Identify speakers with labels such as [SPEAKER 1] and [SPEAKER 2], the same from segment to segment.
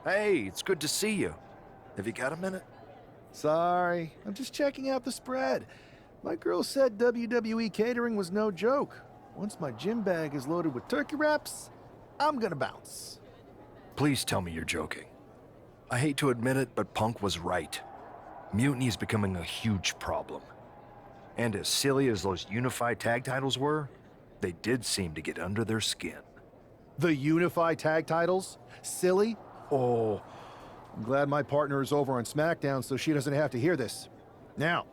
[SPEAKER 1] Hey, it's good to see you. Have you got a minute?
[SPEAKER 2] Sorry, I'm just checking out the spread. My girl said WWE catering was no joke. Once my gym bag is loaded with turkey wraps, I'm gonna bounce.
[SPEAKER 1] Please tell me you're joking. I hate to admit it, but Punk was right. Mutiny is becoming a huge problem. And as silly as those unified tag titles were, they did seem to get under their skin.
[SPEAKER 2] The unified tag titles? Silly? Oh, I'm glad my partner is over on SmackDown so she doesn't have to hear this. Now,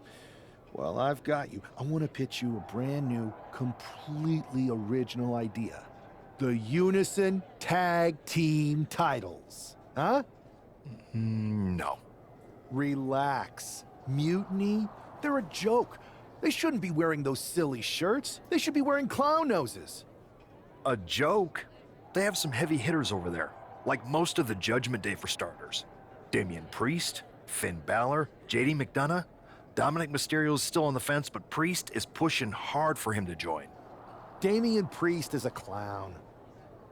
[SPEAKER 2] while I've got you, I want to pitch you a brand new, completely original idea. The Unison Tag Team Titles. Huh?
[SPEAKER 1] No.
[SPEAKER 2] Relax. Mutiny? They're a joke. They shouldn't be wearing those silly shirts. They should be wearing clown noses.
[SPEAKER 1] A joke? They have some heavy hitters over there, like most of the Judgment Day for starters. Damian Priest, Finn Balor, JD McDonough. Dominic Mysterio's still on the fence, but Priest is pushing hard for him to join.
[SPEAKER 2] Damian Priest is a clown.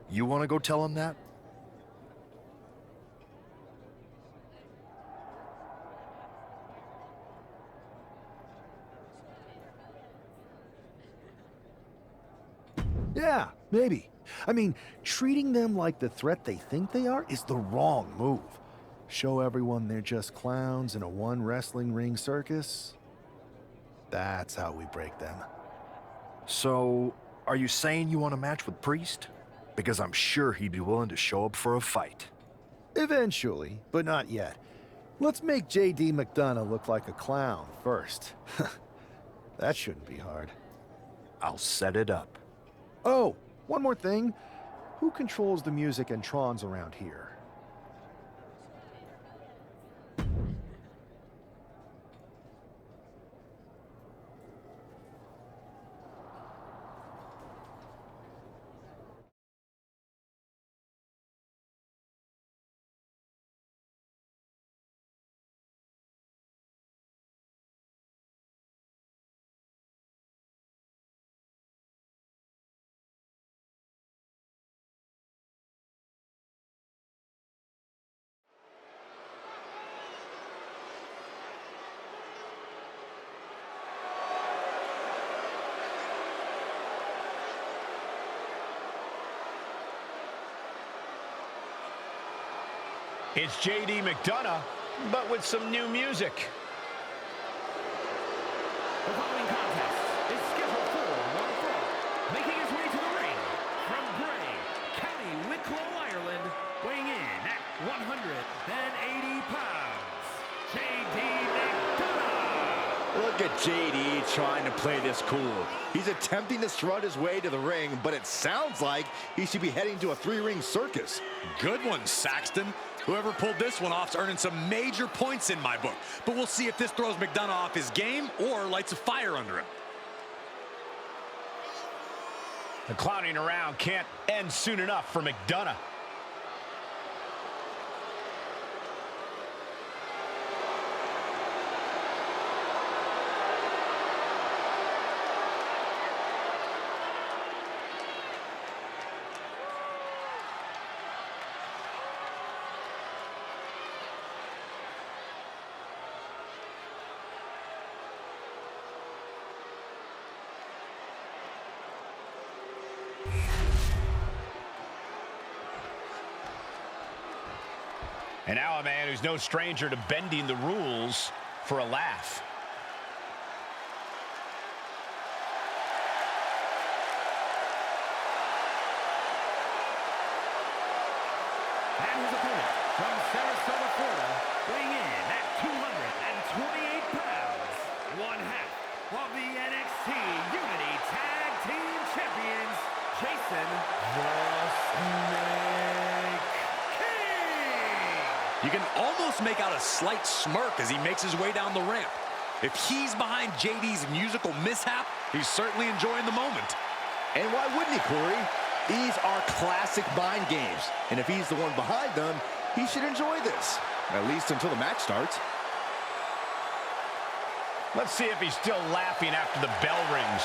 [SPEAKER 1] You want to go tell him that?
[SPEAKER 2] Yeah, maybe. I mean, treating them like the threat they think they are is the wrong move. Show everyone they're just clowns in a one wrestling ring circus. That's how we break them.
[SPEAKER 1] So, are you saying you want a match with Priest? Because I'm sure he'd be willing to show up for a fight.
[SPEAKER 2] Eventually, but not yet. Let's make JD McDonough look like a clown first. That shouldn't be hard.
[SPEAKER 1] I'll set it up.
[SPEAKER 2] Oh, one more thing. Who controls the music and trons around here?
[SPEAKER 3] It's JD McDonough, but with some new music.
[SPEAKER 4] The following contest is scheduled for one fall. Making his way to the ring from Bray, County Wicklow, Ireland, weighing in at 180 pounds, JD McDonough.
[SPEAKER 5] Look at JD trying to play this cool. He's attempting to strut his way to the ring, but it sounds like he should be heading to a three-ring circus.
[SPEAKER 6] Good one, Saxton. Whoever pulled this one off's earning some major points in my book. But we'll see if this throws McDonough off his game or lights a fire under him.
[SPEAKER 3] The clowning around can't end soon enough for McDonough. And now a man who's no stranger to bending the rules for a laugh.
[SPEAKER 4] And his opponent from Sarasota, Florida, weighing in at 228 pounds, one half of the NXT Unity Tag Team Champions, Jason the Snake King.
[SPEAKER 6] You can almost make out a slight smirk as he makes his way down the ramp. If he's behind JD's musical mishap, he's certainly enjoying the moment.
[SPEAKER 5] And why wouldn't he, Corey? These are classic mind games. And if he's the one behind them, he should enjoy this. At least until the match starts.
[SPEAKER 3] Let's see if he's still laughing after the bell rings.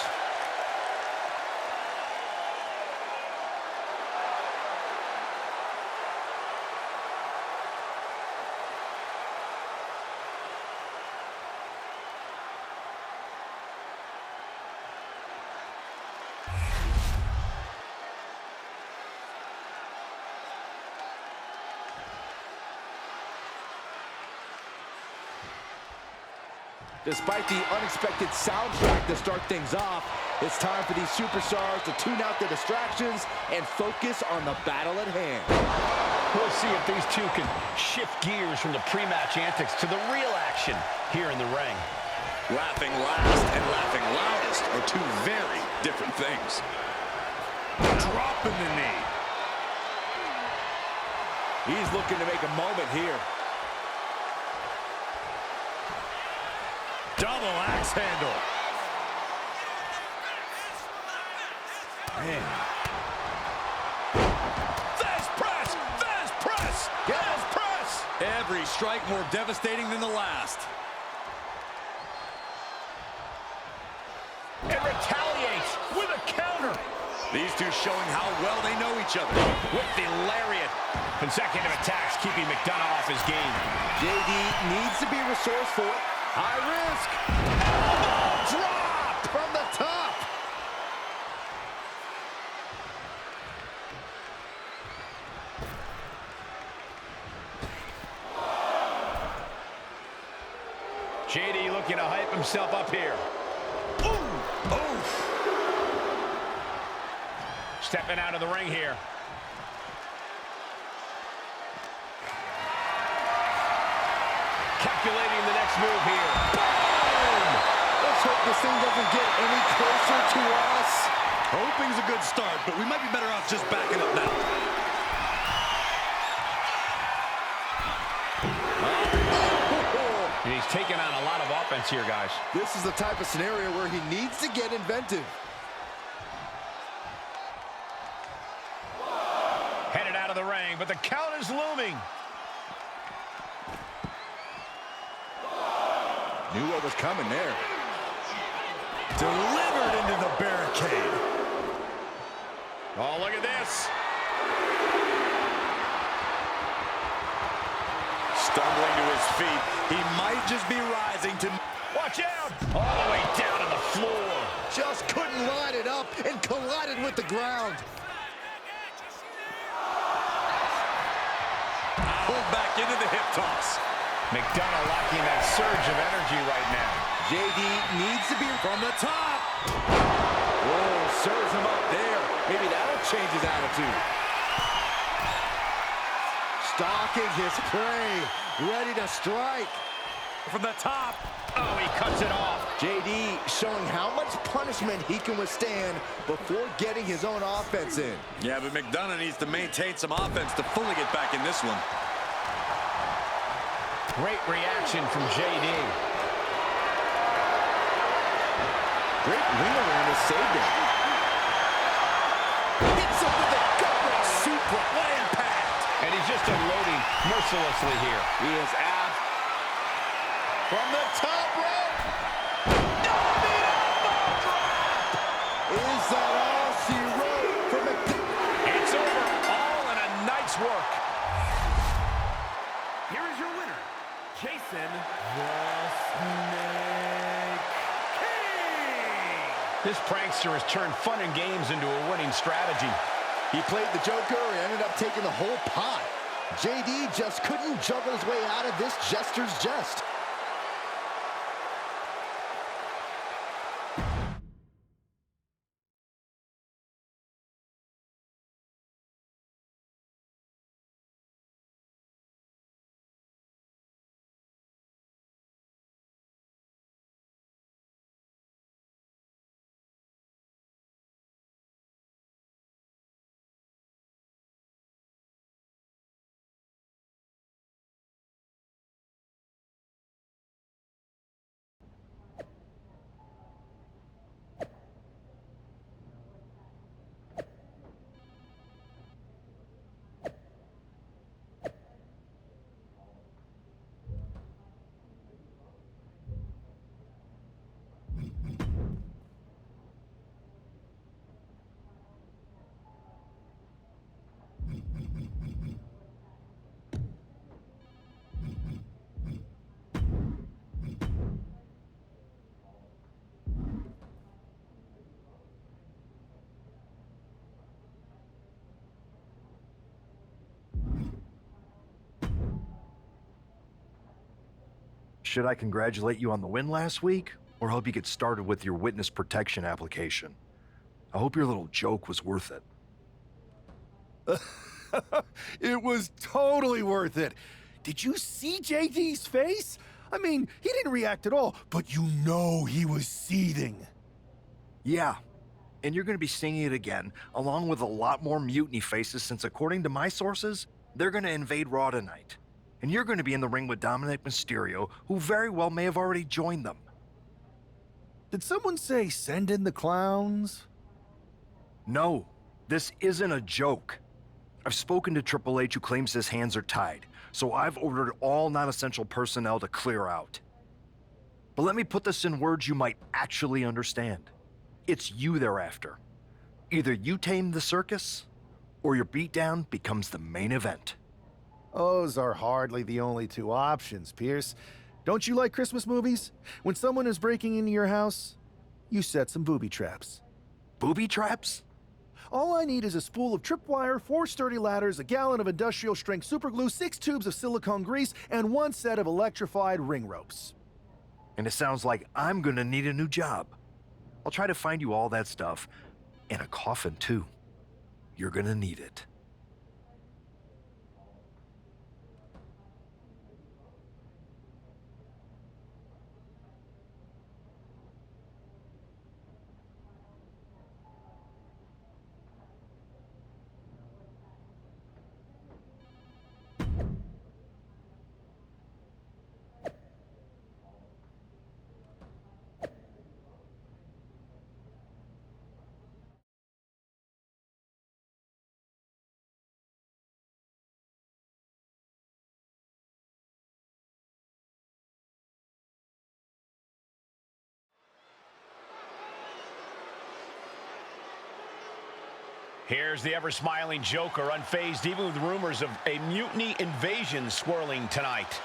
[SPEAKER 5] Despite the unexpected soundtrack to start things off, it's time for these superstars to tune out the distractions and focus on the battle at hand.
[SPEAKER 3] We'll see if these two can shift gears from the pre-match antics to the real action here in the ring.
[SPEAKER 6] Laughing last and laughing loudest are two very different things. Dropping the knee.
[SPEAKER 5] He's looking to make a moment here.
[SPEAKER 6] Double axe handle. Man. Fast press! Fast press! Fast press! Every strike more devastating than the last.
[SPEAKER 3] And retaliates with a counter.
[SPEAKER 6] These two showing how well they know each other.
[SPEAKER 3] With the lariat. Consecutive attacks keeping McDonough off his game.
[SPEAKER 5] JD needs to be resourceful. High risk. Drop from the top.
[SPEAKER 3] JD looking to hype himself up here. Ooh. Oof. Stepping out of the ring here. Calculating the next move here. Boom!
[SPEAKER 5] Let's hope this thing doesn't get any closer to us.
[SPEAKER 6] Hoping's a good start, but we might be better off just backing up now.
[SPEAKER 3] And he's taking on a lot of offense here, guys.
[SPEAKER 5] This is the type of scenario where he needs to get inventive.
[SPEAKER 3] Headed out of the ring, but the count is looming.
[SPEAKER 5] Knew what was coming there.
[SPEAKER 6] Delivered into the barricade.
[SPEAKER 3] Oh, look at this.
[SPEAKER 6] Stumbling to his feet. He might just be rising to...
[SPEAKER 3] Watch out! All the way down to the floor.
[SPEAKER 5] Just couldn't line it up and collided with the ground.
[SPEAKER 6] Pulled back into the hip toss.
[SPEAKER 3] McDonough lacking that surge of energy right now.
[SPEAKER 5] JD needs to be from the top. Whoa, serves him up there. Maybe that'll change his attitude. Stalking his prey, ready to strike.
[SPEAKER 6] From the top.
[SPEAKER 3] Oh, he cuts it off.
[SPEAKER 5] JD showing how much punishment he can withstand before getting his own offense in.
[SPEAKER 6] Yeah, but McDonough needs to maintain some offense to fully get back in this one.
[SPEAKER 3] Great reaction from JD.
[SPEAKER 5] Great ring awareness saved him. Hits him with a gut-wrench suplex.
[SPEAKER 6] What impact!
[SPEAKER 3] And he's just unloading mercilessly here.
[SPEAKER 5] He is out from the top rope. Is that all she wrote for McDonough?
[SPEAKER 3] It's over. All in a night's work.
[SPEAKER 4] Here is your winner, Jason the Snake King.
[SPEAKER 3] This prankster has turned fun and games into a winning strategy.
[SPEAKER 5] He played the Joker and ended up taking the whole pot. JD just couldn't juggle his way out of this jester's jest.
[SPEAKER 1] Should I congratulate you on the win last week, or help you get started with your witness protection application? I hope your little joke was worth it.
[SPEAKER 2] It was totally worth it. Did you see JD's face? I mean, he didn't react at all, but you know he was seething.
[SPEAKER 1] Yeah, and you're going to be seeing it again, along with a lot more Mutiny faces, since according to my sources, they're going to invade Raw tonight. And you're going to be in the ring with Dominic Mysterio, who very well may have already joined them.
[SPEAKER 2] Did someone say send in the clowns?
[SPEAKER 1] No, this isn't a joke. I've spoken to Triple H, who claims his hands are tied, so I've ordered all non-essential personnel to clear out. But let me put this in words you might actually understand. It's you they're after. Either you tame the circus, or your beatdown becomes the main event.
[SPEAKER 2] Those are hardly the only two options, Pierce. Don't you like Christmas movies? When someone is breaking into your house, you set some booby traps.
[SPEAKER 1] Booby traps?
[SPEAKER 2] All I need is a spool of tripwire, 4 sturdy ladders, a gallon of industrial-strength superglue, 6 tubes of silicone grease, and 1 set of electrified ring ropes.
[SPEAKER 1] And it sounds like I'm gonna need a new job. I'll try to find you all that stuff, and a coffin too. You're gonna need it.
[SPEAKER 3] Here's the ever-smiling Joker, unfazed even with rumors of a Mutiny invasion swirling tonight.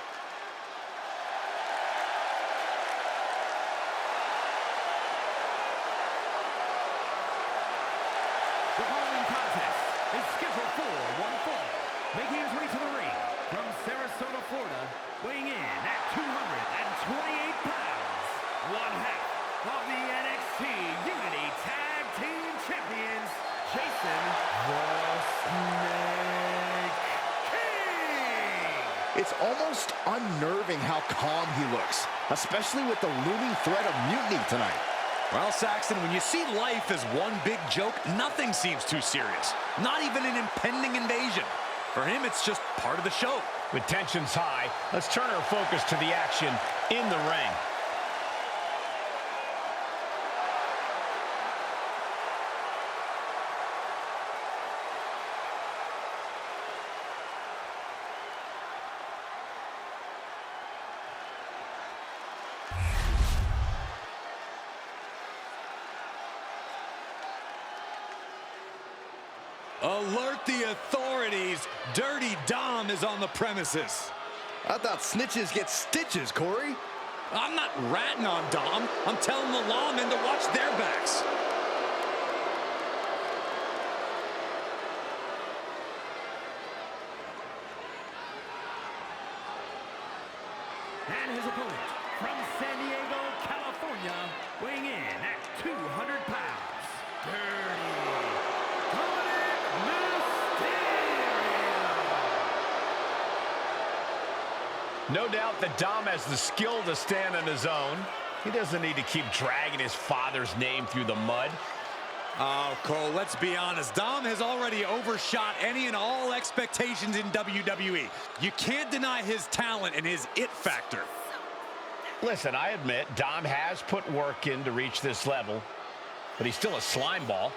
[SPEAKER 4] The following contest is scheduled for one fall. Making his way to the ring from Sarasota, Florida, weighing in at 228 pounds, one half of the NXT Unity Tag Team Champions, Jason the Snake King.
[SPEAKER 5] It's almost unnerving how calm he looks, especially with the looming threat of mutiny tonight.
[SPEAKER 6] Well, Saxton, when you see life as one big joke, nothing seems too serious. Not even an impending invasion. For him, it's just part of the show.
[SPEAKER 3] With tensions high, let's turn our focus to the action in the ring.
[SPEAKER 6] Alert the authorities. Dirty Dom is on the premises.
[SPEAKER 5] I thought snitches get stitches, Corey.
[SPEAKER 6] I'm not ratting on Dom. I'm telling the lawmen to watch their backs.
[SPEAKER 4] And his opponent from San Diego, California, weighing in at 200 pounds, Dirty Mysterio.
[SPEAKER 3] No doubt that Dom has the skill to stand on his own. He doesn't need to keep dragging his father's name through the mud.
[SPEAKER 6] Oh, Cole, let's be honest. Dom has already overshot any and all expectations in WWE. You can't deny his talent and his it factor.
[SPEAKER 3] Listen, I admit Dom has put work in to reach this level, but he's still a slime ball.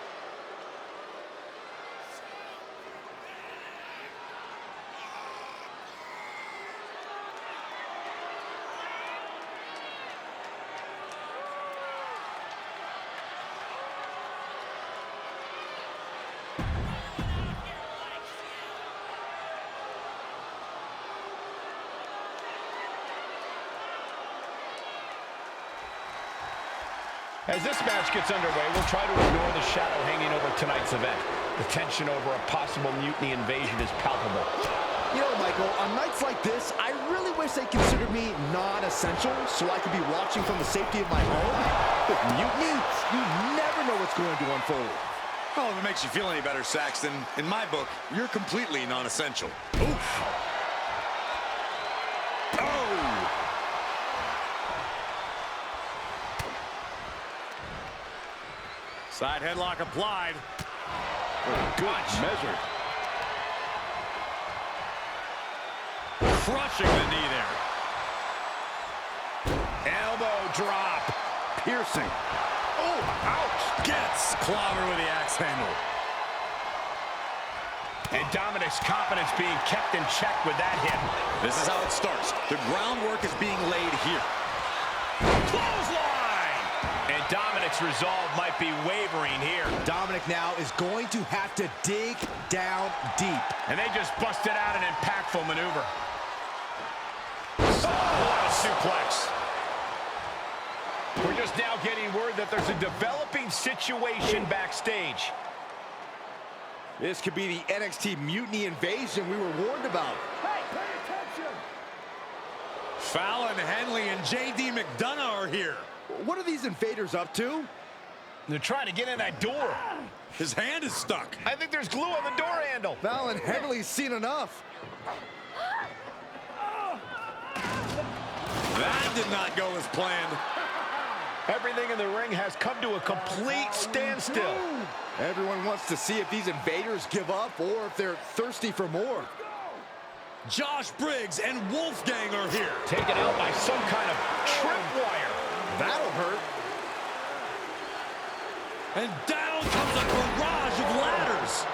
[SPEAKER 3] As this match gets underway, we'll try to ignore the shadow hanging over tonight's event. The tension over a possible mutiny invasion is palpable.
[SPEAKER 5] You know, Michael, on nights like this, I really wish they considered me non-essential so I could be watching from the safety of my home. With Mutiny, you never know what's going to unfold.
[SPEAKER 6] Well, if it makes you feel any better, Saxton, in my book, you're completely non-essential. Oof. Oh! Side headlock applied.
[SPEAKER 5] Good measure.
[SPEAKER 6] Crushing the knee there. Elbow drop.
[SPEAKER 5] Piercing.
[SPEAKER 6] Oh, ouch. Gets clobbered with the axe handle.
[SPEAKER 3] And Dominic's confidence being kept in check with that hit.
[SPEAKER 6] This is how it starts. The groundwork is being laid here. Clothesline!
[SPEAKER 3] And Dominic's resolve might be wavering here.
[SPEAKER 5] Dominic now is going to have to dig down deep.
[SPEAKER 3] And they just busted out an impactful maneuver. Oh, what a suplex. We're just now getting word that there's a developing situation backstage.
[SPEAKER 5] This could be the NXT Mutiny invasion we were warned about.
[SPEAKER 2] Hey, pay attention!
[SPEAKER 6] Fallon Henley and JD McDonough are here.
[SPEAKER 5] What are these invaders up to?
[SPEAKER 3] They're trying to get in that door.
[SPEAKER 6] His hand is stuck.
[SPEAKER 3] I think there's glue on the door handle.
[SPEAKER 5] Fallon Henley's seen enough.
[SPEAKER 6] That did not go as planned.
[SPEAKER 3] Everything in the ring has come to a complete standstill.
[SPEAKER 5] Everyone wants to see if these invaders give up or if they're thirsty for more.
[SPEAKER 6] Josh Briggs and Wolfgang are here.
[SPEAKER 3] Taken out by some kind of tripwire.
[SPEAKER 5] That'll hurt.
[SPEAKER 6] And down comes a barrage of ladders.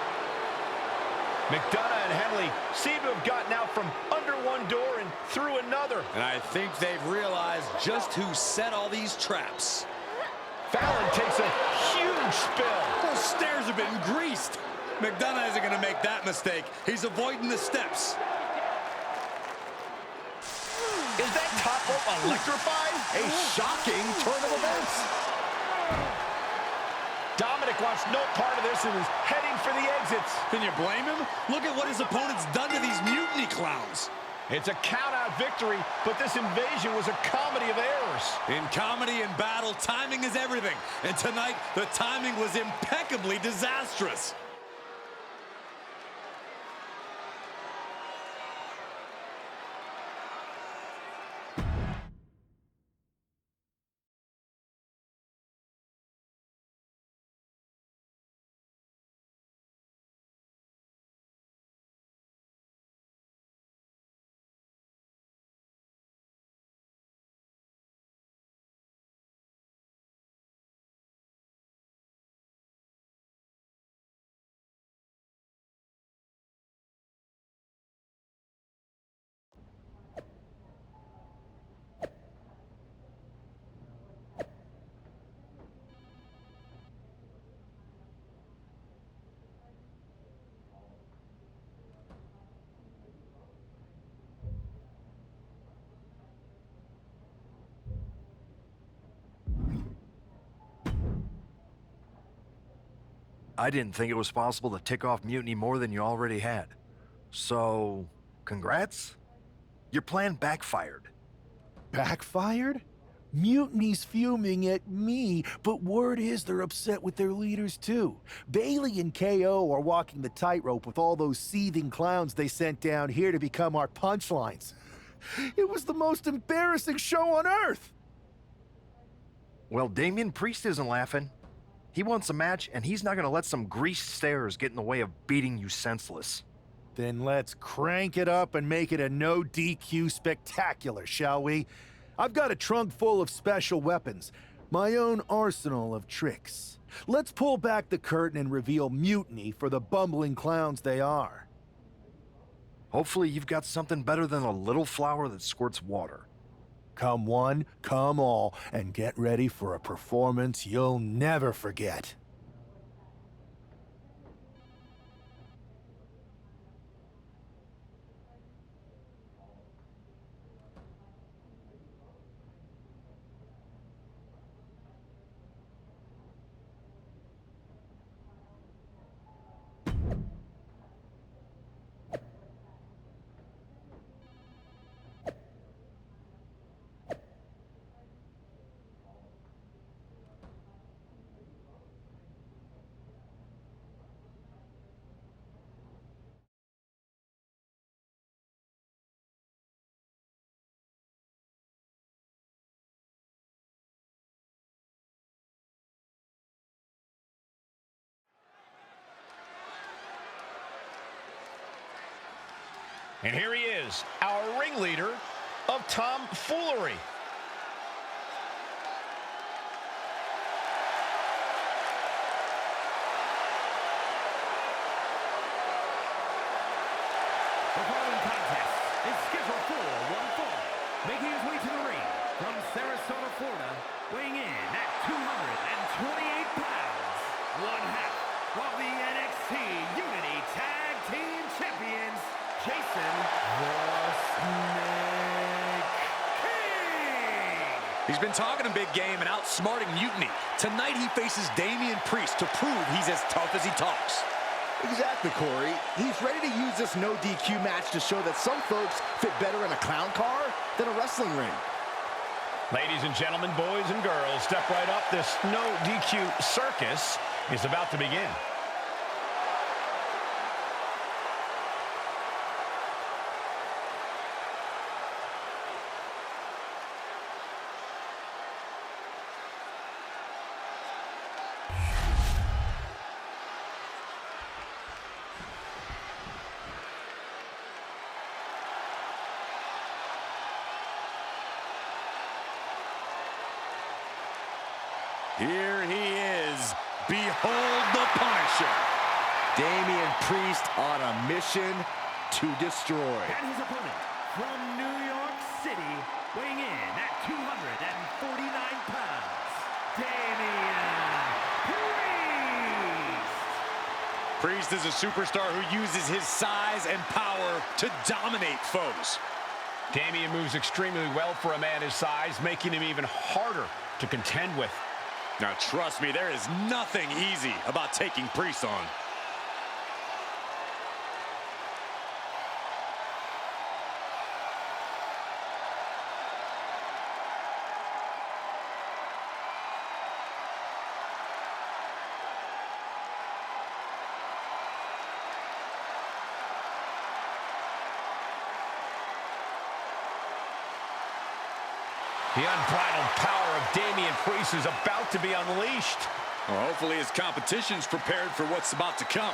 [SPEAKER 3] McDonough and Henley seem to have gotten out from under one door and through another.
[SPEAKER 6] And I think they've realized just who set all these traps.
[SPEAKER 3] Fallon takes a huge spill.
[SPEAKER 6] Those stairs have been greased. McDonough isn't going to make that mistake. He's avoiding the steps.
[SPEAKER 3] Is that top rope electrified?
[SPEAKER 5] A shocking turn of events.
[SPEAKER 3] Dominic wants no part of this and is heading for the exits.
[SPEAKER 6] Can you blame him? Look at what his opponent's done to these Mutiny clowns.
[SPEAKER 3] It's a count-out victory, but this invasion was a comedy of errors.
[SPEAKER 6] In comedy and battle, timing is everything. And tonight, the timing was impeccably disastrous.
[SPEAKER 1] I didn't think it was possible to tick off Mutiny more than you already had. So, congrats? Your plan backfired.
[SPEAKER 2] Backfired? Mutiny's fuming at me, but word is they're upset with their leaders too. Bailey and KO are walking the tightrope with all those seething clowns they sent down here to become our punchlines. It was the most embarrassing show on earth!
[SPEAKER 1] Well, Damian Priest isn't laughing. He wants a match, and he's not going to let some greased stairs get in the way of beating you senseless.
[SPEAKER 2] Then let's crank it up and make it a no DQ spectacular, shall we? I've got a trunk full of special weapons, my own arsenal of tricks. Let's pull back the curtain and reveal Mutiny for the bumbling clowns they are.
[SPEAKER 1] Hopefully you've got something better than a little flower that squirts water.
[SPEAKER 2] Come one, come all, and get ready for a performance you'll never forget.
[SPEAKER 3] And here he is, our ringleader of tomfoolery.
[SPEAKER 4] The following contest is scheduled for one fall, making his way to the ring from Sarasota, Florida, weighing in at 228 pounds, one half of the NXT Unity Tag Team Champions, Jason the Snake King.
[SPEAKER 6] He's been talking a big game and outsmarting Mutiny. Tonight he faces Damian Priest to prove he's as tough as he talks.
[SPEAKER 5] Exactly, Corey. He's ready to use this no DQ match to show that some folks fit better in a clown car than a wrestling ring.
[SPEAKER 3] Ladies and gentlemen, boys and girls, step right up. This no DQ circus is about to begin.
[SPEAKER 6] Here he is. Behold the Punisher.
[SPEAKER 5] Damian Priest on a mission to destroy.
[SPEAKER 4] And his opponent from New York City, weighing in at 249 pounds, Damian Priest.
[SPEAKER 6] Priest is a superstar who uses his size and power to dominate foes.
[SPEAKER 3] Damian moves extremely well for a man his size, making him even harder to contend with.
[SPEAKER 6] Now, trust me, there is nothing easy about taking Priest on.
[SPEAKER 3] The unbridled power of Damian Priest is about to be unleashed.
[SPEAKER 6] Well, hopefully his competition's prepared for what's about to come.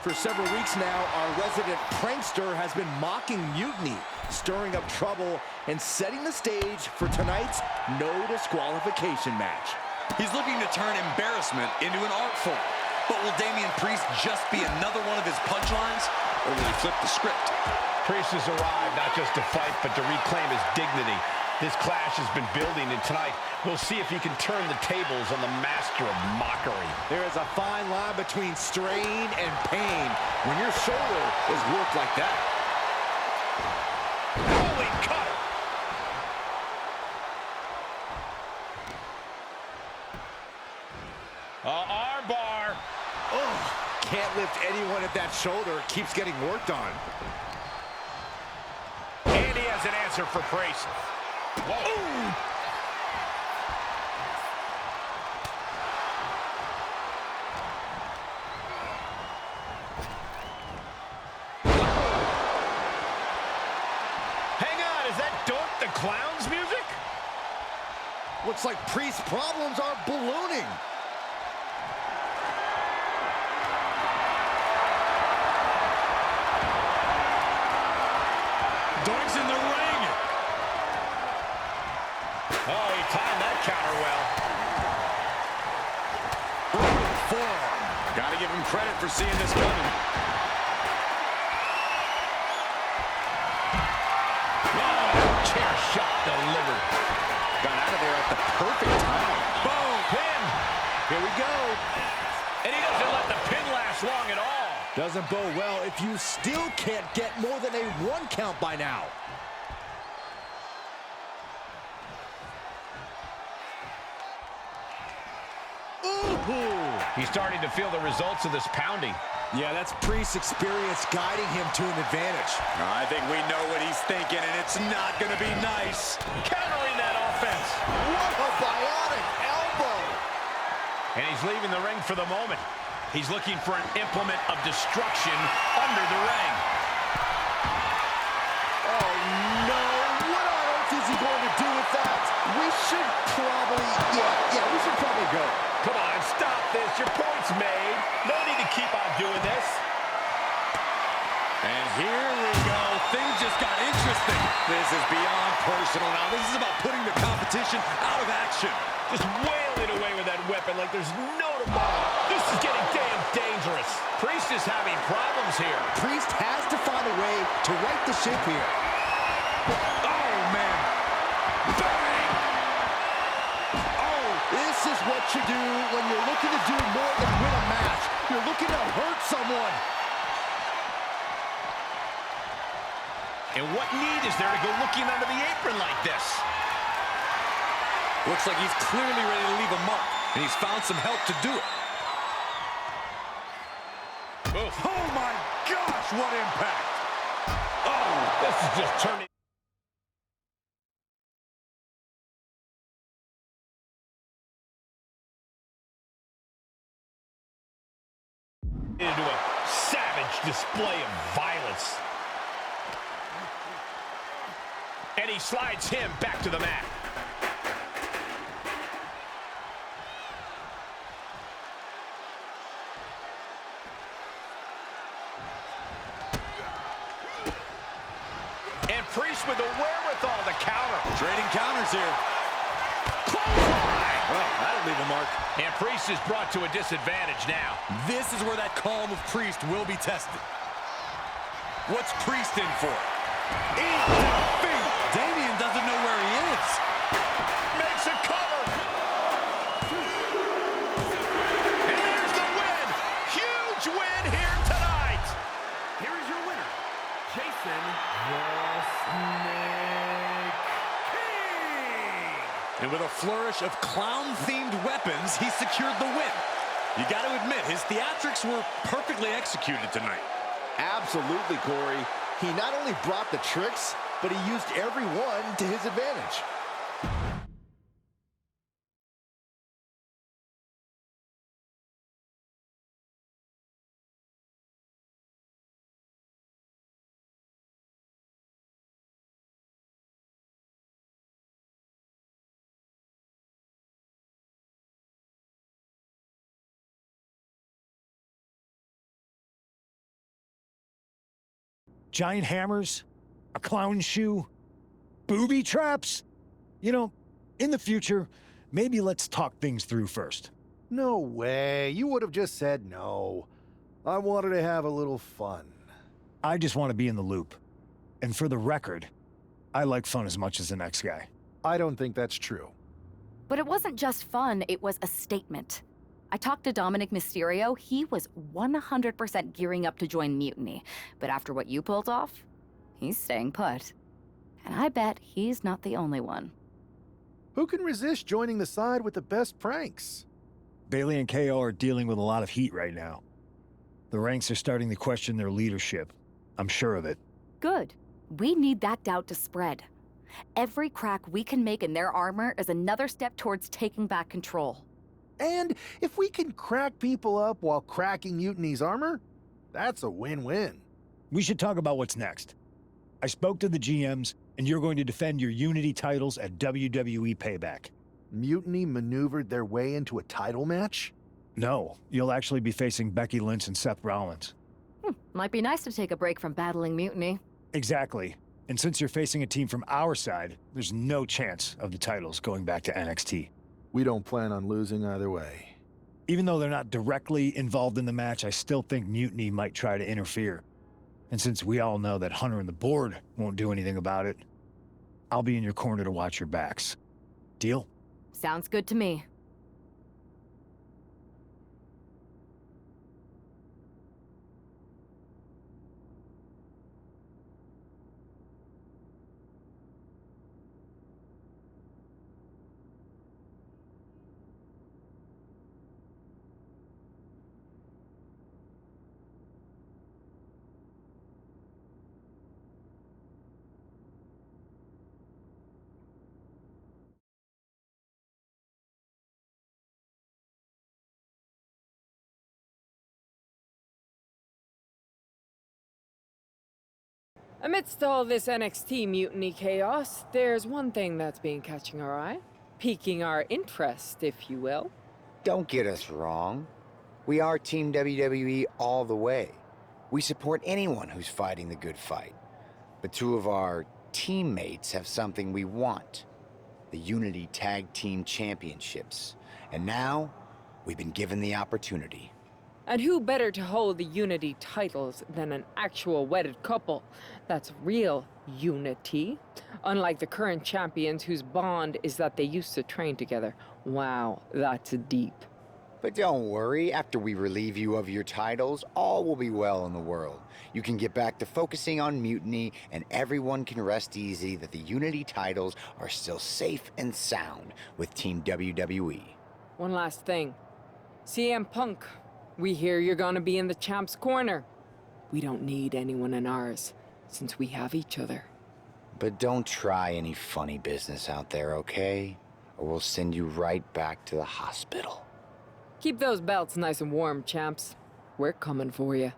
[SPEAKER 5] For several weeks now, our resident prankster has been mocking Mutiny, stirring up trouble and setting the stage for tonight's no disqualification match.
[SPEAKER 6] He's looking to turn embarrassment into an art form. But will Damian Priest just be another one of his punchlines, or will he flip the script?
[SPEAKER 3] Priest has arrived not just to fight, but to reclaim his dignity. This clash has been building, and tonight we'll see if he can turn the tables on the master of mockery.
[SPEAKER 5] There is a fine line between strain and pain when your shoulder is worked like that.
[SPEAKER 3] Holy cut! Arm bar.
[SPEAKER 5] Oh, can't lift anyone at that shoulder. Keeps getting worked on.
[SPEAKER 3] And he has an answer for Priest. Whoa. Ooh. Hang on, is that Dope the Clown's music?
[SPEAKER 5] Looks like Priest's problems are ballooning.
[SPEAKER 6] Doink's in the ring.
[SPEAKER 3] Oh, he timed that counter well.
[SPEAKER 6] Forearm. Gotta give him credit for seeing this coming.
[SPEAKER 3] Oh, chair shot delivered.
[SPEAKER 5] Got out of there at the perfect time.
[SPEAKER 3] Boom, pin.
[SPEAKER 5] Here we go.
[SPEAKER 3] And he doesn't let the pin last long at all.
[SPEAKER 5] Doesn't bode well if you still can't get more than a 1 count by now. Ooh.
[SPEAKER 3] He's starting to feel the results of this pounding.
[SPEAKER 5] Yeah, that's Priest's experience guiding him to an advantage.
[SPEAKER 6] I think we know what he's thinking, and it's not going to be nice.
[SPEAKER 3] Countering that offense.
[SPEAKER 5] What a bionic elbow!
[SPEAKER 3] And he's leaving the ring for the moment. He's looking for an implement of destruction under the ring.
[SPEAKER 5] Oh, no. What on earth is he going to do with that? We should probably, yeah, we should probably go.
[SPEAKER 3] Come on, stop this. Your point's made. No need to keep on doing this.
[SPEAKER 6] And here we go. Things just got interesting. This is beyond personal now. This is about putting the competition out of action.
[SPEAKER 3] Just wailing away with that weapon like there's no tomorrow. This is getting damn dangerous. Priest is having problems here.
[SPEAKER 5] Priest has to find a way to right the ship here.
[SPEAKER 6] Oh, man. Bang!
[SPEAKER 5] Oh, this is what you do when you're looking to do more than win a match. You're looking to hurt someone.
[SPEAKER 3] And what need is there to go looking under the apron like this?
[SPEAKER 6] Looks like he's clearly ready to leave a mark, and he's found some help to do it. Oh, my gosh, what impact!
[SPEAKER 3] Oh, this is just turning into a savage display of violence. And he slides him back to the mat. And Priest with the wherewithal to counter.
[SPEAKER 6] Trading counters here.
[SPEAKER 3] Clothesline!
[SPEAKER 6] Well, that'll leave a mark.
[SPEAKER 3] And Priest is brought to a disadvantage now.
[SPEAKER 6] This is where that calm of Priest will be tested. What's Priest in for? Eat defeat! Damian doesn't know where he is.
[SPEAKER 3] Makes a cover. And there's the win. Huge win here tonight.
[SPEAKER 4] Here is your winner, Jason the Snake King.
[SPEAKER 6] And with a flourish of clown-themed weapons, he secured the win. You got to admit, his theatrics were perfectly executed tonight.
[SPEAKER 5] Absolutely, Corey. He not only brought the tricks, but he used every one to his advantage.
[SPEAKER 7] Giant hammers, a clown shoe, booby traps. You know, in the future, maybe let's talk things through first.
[SPEAKER 2] No way. You would have just said no. I wanted to have a little fun.
[SPEAKER 7] I just want to be in the loop. And for the record, I like fun as much as the next guy.
[SPEAKER 2] I don't think that's true.
[SPEAKER 8] But it wasn't just fun, it was a statement. I talked to Dominic Mysterio. He was 100% gearing up to join Mutiny. But after what you pulled off, he's staying put. And I bet he's not the only one.
[SPEAKER 2] Who can resist joining the side with the best pranks?
[SPEAKER 7] Bailey and KO are dealing with a lot of heat right now. The ranks are starting to question their leadership. I'm sure of it.
[SPEAKER 8] Good. We need that doubt to spread. Every crack we can make in their armor is another step towards taking back control.
[SPEAKER 2] And if we can crack people up while cracking Mutiny's armor, that's a win-win.
[SPEAKER 7] We should talk about what's next. I spoke to the GMs, and you're going to defend your Unity titles at WWE Payback.
[SPEAKER 2] Mutiny maneuvered their way into a title match?
[SPEAKER 7] No, you'll actually be facing Becky Lynch and Seth Rollins.
[SPEAKER 8] Might be nice to take a break from battling Mutiny.
[SPEAKER 7] Exactly. And since you're facing a team from our side, there's no chance of the titles going back to NXT.
[SPEAKER 2] We don't plan on losing either way.
[SPEAKER 7] Even though they're not directly involved in the match, I still think Mutiny might try to interfere. And since we all know that Hunter and the board won't do anything about it, I'll be in your corner to watch your backs. Deal?
[SPEAKER 8] Sounds good to me.
[SPEAKER 9] Amidst all this NXT mutiny chaos, there's one thing that's been catching our eye, piquing our interest, if you will.
[SPEAKER 10] Don't get us wrong. We are Team WWE all the way. We support anyone who's fighting the good fight. But two of our teammates have something we want. The Unity Tag Team Championships. And now, we've been given the opportunity.
[SPEAKER 9] And who better to hold the Unity titles than an actual wedded couple? That's real unity. Unlike the current champions whose bond is that they used to train together. Wow, that's deep.
[SPEAKER 10] But don't worry, after we relieve you of your titles, all will be well in the world. You can get back to focusing on Mutiny, and everyone can rest easy that the Unity titles are still safe and sound with Team WWE.
[SPEAKER 9] One last thing. CM Punk, we hear you're gonna be in the champ's corner. We don't need anyone in ours, since we have each other.
[SPEAKER 10] But don't try any funny business out there, okay? Or we'll send you right back to the hospital.
[SPEAKER 9] Keep those belts nice and warm, champs. We're coming for you.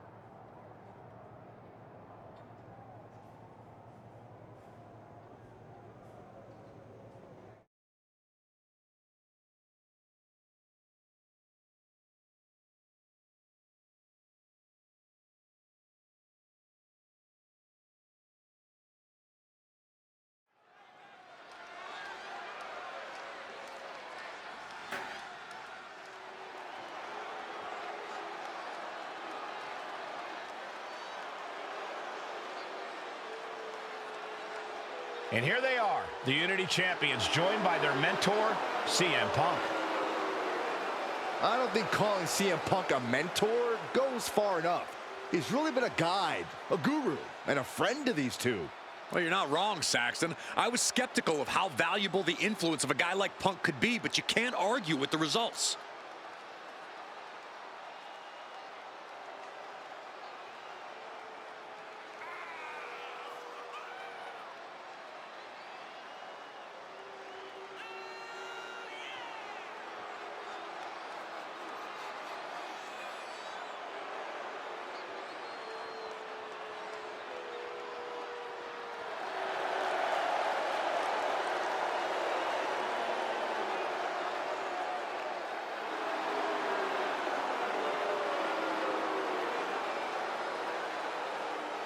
[SPEAKER 3] And here they are, the Unity Champions, joined by their mentor, CM Punk.
[SPEAKER 5] I don't think calling CM Punk a mentor goes far enough. He's really been a guide, a guru, and a friend to these two.
[SPEAKER 6] Well, you're not wrong, Saxton. I was skeptical of how valuable the influence of a guy like Punk could be, but you can't argue with the results.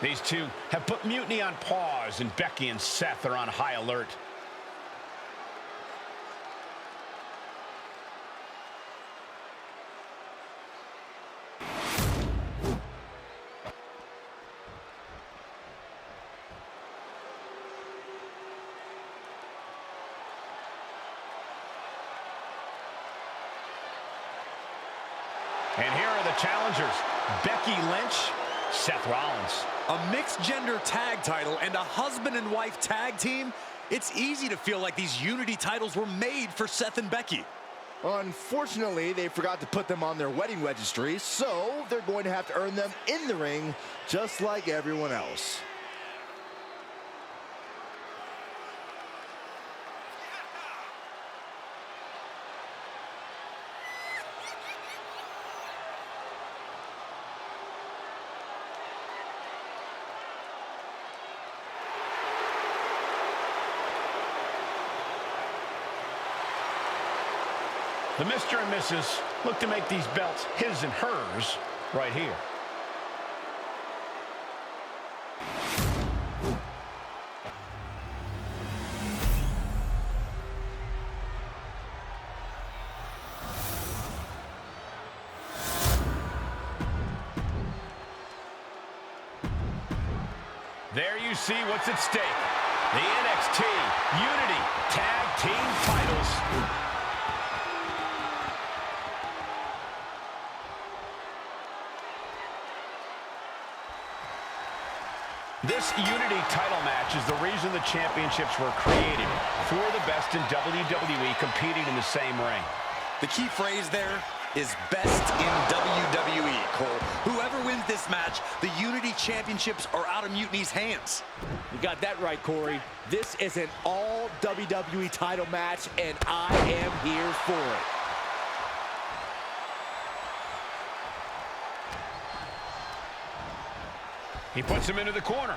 [SPEAKER 3] These two have put Mutiny on pause, and Becky and Seth are on high alert. And here are the challengers, Becky Lynch, Seth Rollins.
[SPEAKER 6] A mixed-gender tag title and a husband and wife tag team? It's easy to feel like these Unity titles were made for Seth and Becky.
[SPEAKER 5] Unfortunately, they forgot to put them on their wedding registry, so they're going to have to earn them in the ring, just like everyone else.
[SPEAKER 3] The Mr. and Mrs. look to make these belts his and hers right here. There you see what's at stake. The NXT Unity Tag Team titles. This Unity title match is the reason the championships were created. Four of the best in WWE competing in the same ring.
[SPEAKER 6] The key phrase there is best in WWE, Cole. Whoever wins this match, the Unity Championships are out of Mutiny's hands.
[SPEAKER 5] You got that right, Corey. This is an all WWE title match, and I am here for it.
[SPEAKER 3] He puts him into the corner.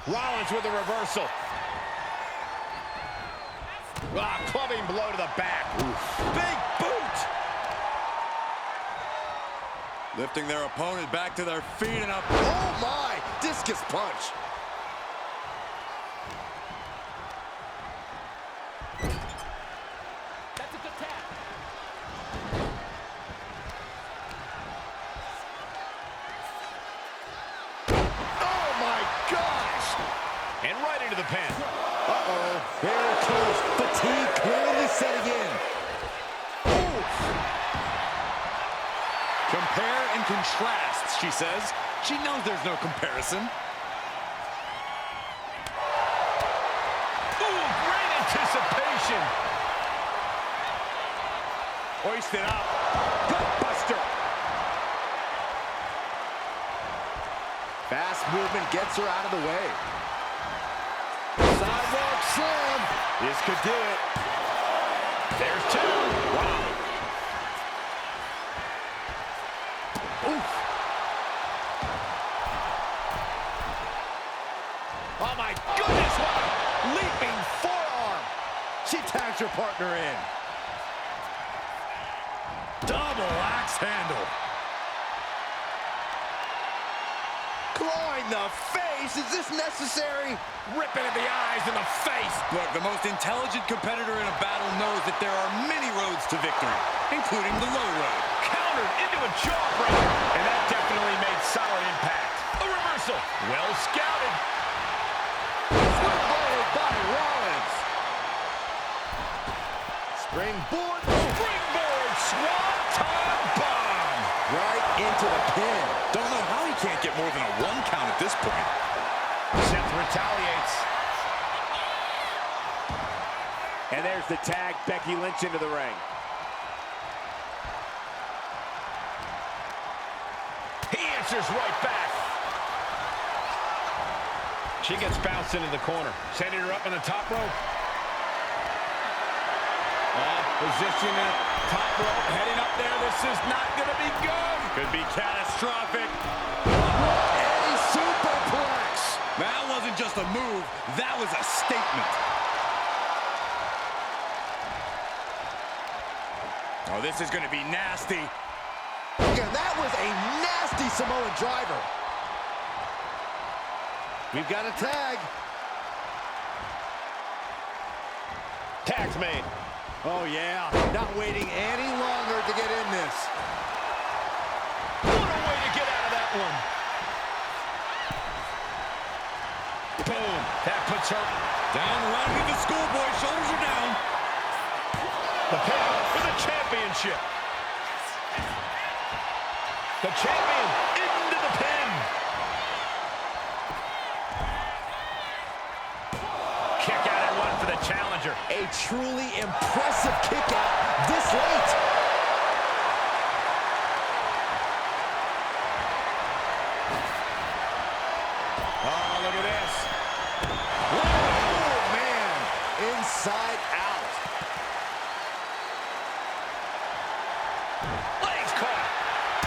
[SPEAKER 3] Rollins with a reversal. Ah, clubbing blow to the back. Big boot.
[SPEAKER 6] Lifting their opponent back to their feet and up.
[SPEAKER 5] Oh my! Discus punch.
[SPEAKER 4] That's a good tap.
[SPEAKER 5] Oh my gosh!
[SPEAKER 3] And right into the pin.
[SPEAKER 5] Uh-oh. Here it comes. Fatigue clearly setting in.
[SPEAKER 6] Compare and contrast, she says. She knows there's no comparison.
[SPEAKER 3] Ooh, great anticipation. Hoisted up. Gutbuster.
[SPEAKER 5] Fast movement gets her out of the way. Sidewalk slam.
[SPEAKER 3] This could do it. There's two. Wow.
[SPEAKER 5] Oof.
[SPEAKER 3] Oh my goodness, what a leaping forearm.
[SPEAKER 5] She tags her partner in.
[SPEAKER 6] Double axe handle.
[SPEAKER 5] Clawing the face. Is this necessary?
[SPEAKER 3] Ripping at the eyes and the face.
[SPEAKER 6] Look, the most intelligent competitor in a battle knows that there are many roads to victory, including the low road.
[SPEAKER 3] Countered into a jawbreaker. And that definitely made solid impact. A reversal. Well scouted.
[SPEAKER 5] Footballed by Rollins. Springboard.
[SPEAKER 3] Springboard swanton bomb.
[SPEAKER 5] Right into the pin.
[SPEAKER 6] Don't know how he can't get more than a 1 count at this point.
[SPEAKER 3] Seth retaliates.
[SPEAKER 11] And there's the tag. Becky Lynch into the ring.
[SPEAKER 3] He answers right back. She gets bounced into the corner. Setting her up on the top rope. Position at top rope. Heading up there. This is not going to be good.
[SPEAKER 6] Could be catastrophic.
[SPEAKER 5] A superplex.
[SPEAKER 6] That wasn't just a move, that was a statement. Oh, this is going to be nasty.
[SPEAKER 5] Again, that was a nasty Samoan driver. We've got a tag.
[SPEAKER 3] Tag's made.
[SPEAKER 5] Oh, yeah. Not waiting any longer to get in this.
[SPEAKER 3] What a way to get out of that one. Boom. That puts her
[SPEAKER 6] Down the line with the schoolboy, shoulders are down.
[SPEAKER 3] the pin for the championship. The champion into the pin. Kick out and one for the challenger.
[SPEAKER 5] A truly impressive kick out this late.
[SPEAKER 3] Oh, look at this.
[SPEAKER 5] Oh, man. Inside out.
[SPEAKER 3] Legs caught.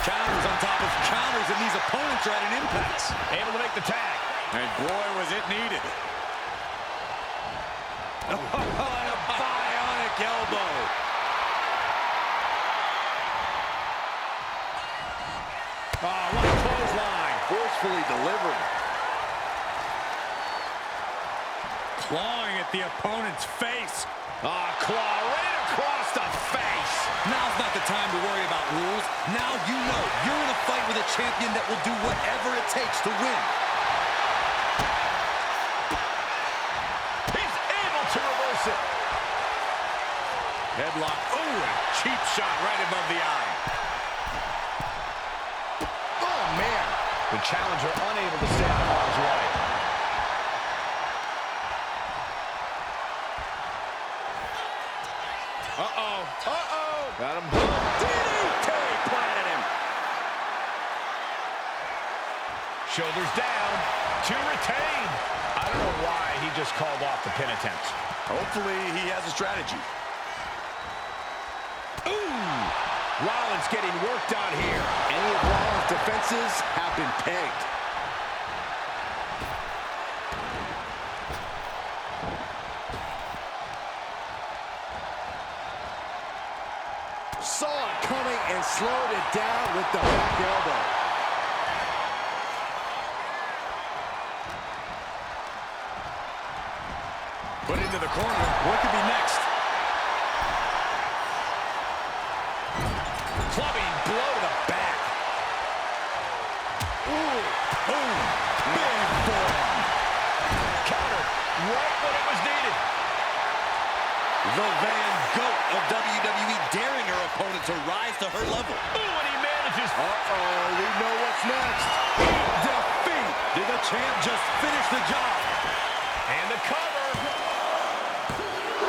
[SPEAKER 6] Counters on top of counters, and these opponents are at an impasse.
[SPEAKER 3] Able to make the tag.
[SPEAKER 6] And boy, was it needed. Oh, and a bionic elbow.
[SPEAKER 3] Oh, what a clothesline.
[SPEAKER 5] Forcefully delivered.
[SPEAKER 6] Clawing at the opponent's face.
[SPEAKER 3] Oh, claw right across the face.
[SPEAKER 6] Now's not the time to worry about rules. Now you know you're in a fight with a champion that will do whatever it takes to win.
[SPEAKER 3] He's able to reverse it.
[SPEAKER 6] Headlock. Oh, a cheap shot right above the eye.
[SPEAKER 5] Oh, man.
[SPEAKER 3] The challenger unable to stay out of harm's way. Uh-oh. Uh-oh. Got him.
[SPEAKER 5] DDT planted him.
[SPEAKER 3] Shoulders down to retain. I don't know why he just called off the pin attempt.
[SPEAKER 6] Hopefully he has a strategy.
[SPEAKER 3] Ooh. Rollins getting worked on here.
[SPEAKER 5] Any of Rollins' defenses have been pegged. slowed it down with the back elbow.
[SPEAKER 3] Put into the corner. What could be next? Clubbing blow to the back. Ooh. Boom. Big forearm. Counter right when it was needed.
[SPEAKER 6] The Van Gogh of WWE, daring her opponent to rise to her level.
[SPEAKER 3] Ooh, and he manages.
[SPEAKER 5] Uh-oh, we know what's next.
[SPEAKER 6] Defeat. Did the champ just finish the job?
[SPEAKER 3] And the cover.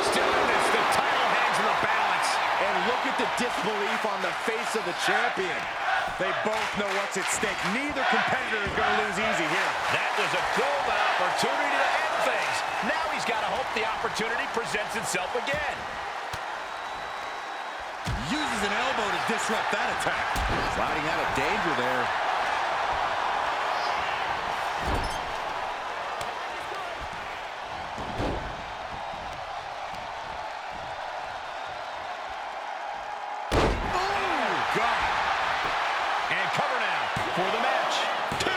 [SPEAKER 3] Still in this, the title hangs in the balance.
[SPEAKER 5] And look at the disbelief on the face of the champion.
[SPEAKER 6] They both know what's at stake. Neither competitor is going to lose easy here.
[SPEAKER 3] That was a golden opportunity to end things. Now he's got to hope the opportunity presents itself again.
[SPEAKER 6] Uses an elbow to disrupt that attack.
[SPEAKER 5] Sliding out of danger there.
[SPEAKER 3] And cover now for the match. 2.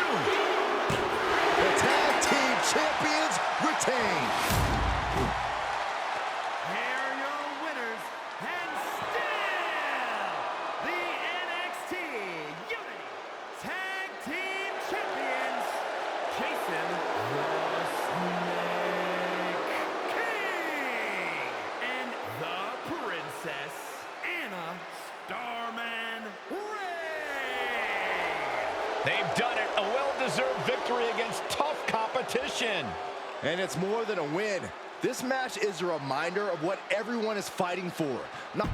[SPEAKER 5] The tag team champions retain.
[SPEAKER 4] Here are your winners, and still the NXT Unity Tag Team Champions, Jason the Snake King and the Princess Anna Starman Ray.
[SPEAKER 3] They've done it. A well-deserved victory against tough competition.
[SPEAKER 5] And it's more than a win. This match is a reminder of what everyone is fighting for. Not